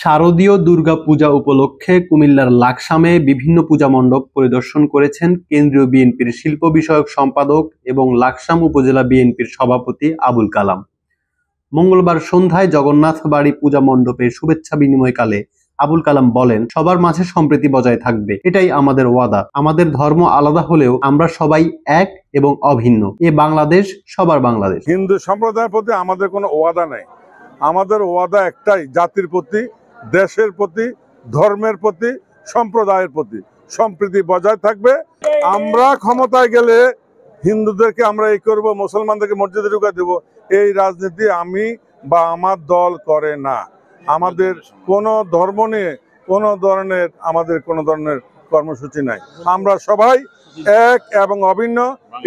শারদীয় দুর্গা পূজা উপলক্ষে কুমিল্লার লাকসামে বিভিন্ন পূজা মণ্ডপ পরিদর্শন করেছেন কেন্দ্রীয় বিএনপির শিল্প বিষয়ক সম্পাদক এবং লাকসাম উপজেলা বিএনপির সভাপতি আবুল কালাম। মঙ্গলবার সন্ধ্যায় জগন্নাথ বাড়ি পূজা মণ্ডপে শুভেচ্ছা বিনিময়কালে আবুল কালাম বলেন, সবার মাঝে সম্প্রীতি বজায় থাকবে, এটাই আমাদের ওয়াদা। আমাদের ধর্ম আলাদা হলেও আমরা সবাই এক এবং অভিন্ন। এ বাংলাদেশ সবার বাংলাদেশ। হিন্দু সম্প্রদায়ের প্রতি আমাদের কোনো ওয়াদা নেই। আমাদের ওয়াদা একটাই, জাতির প্রতি, দেশের প্রতি, ধর্মের প্রতি, সম্প্রদায়ের প্রতি সম্প্রীতি বজায় থাকবে। আমরা ক্ষমতায় গেলে হিন্দুদেরকে আমরা এই করব, মুসলমানদেরকে মসজিদে ঢুকা দেব, এই রাজনীতি আমি বা আমার দল করে না। আমাদের কোনো ধর্ম নিয়ে কোনো ধরনের কর্মসূচি নাই। আমরা সবাই এক এবং অভিন্ন।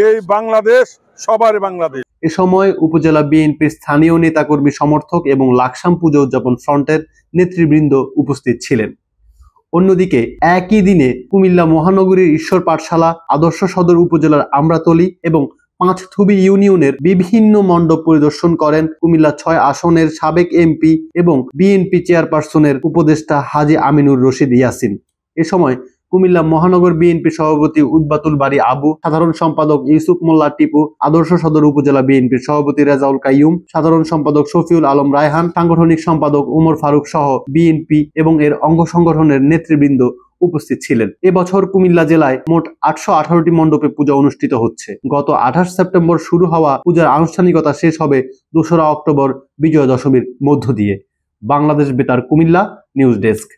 এই বাংলাদেশ সবার বাংলাদেশ। এ সময় উপজেলা বিএনপির স্থানীয় নেতাকর্মী, সমর্থক এবং লাকসাম পুজো উদযাপন ফ্রন্টের নেতৃবৃন্দ উপস্থিত ছিলেন। অন্যদিকে একই দিনে কুমিল্লা মহানগরীর ঈশ্বর পাঠশালা, আদর্শ সদর উপজেলার আমরাতলী এবং পাঁচথুবি ইউনিয়নের বিভিন্ন মণ্ডপ পরিদর্শন করেন কুমিল্লা ৬ আসনের সাবেক এমপি এবং বিএনপি চেয়ারপারসনের উপদেষ্টা হাজী আমিনুর রশিদ ইয়াসিন। এ সময় কুমিল্লা মহানগর বিএনপি সভাপতি উদ্বাতুল বাড়ি আবু, সাধারণ সম্পাদক ইউসুফ মোল্লা টিপু, আদর্শ সদর উপজেলা বিএনপির সভাপতি রেজাউল কাইয়ুম, সাধারণ সম্পাদক শফিউল আলম রায়হান, সাংগঠনিক সম্পাদক উমর ফারুক সহ বিএনপি এবং এর অঙ্গ সংগঠনের নেতৃবৃন্দ উপস্থিত ছিলেন। এবছর কুমিল্লা জেলায় মোট ৮১৮টি মণ্ডপে পূজা অনুষ্ঠিত হচ্ছে। গত ২৮ সেপ্টেম্বর শুরু হওয়া পূজার আনুষ্ঠানিকতা শেষ হবে ২রা অক্টোবর বিজয়া দশমীর মধ্য দিয়ে। বাংলাদেশ বেতার কুমিল্লা নিউজ ডেস্ক।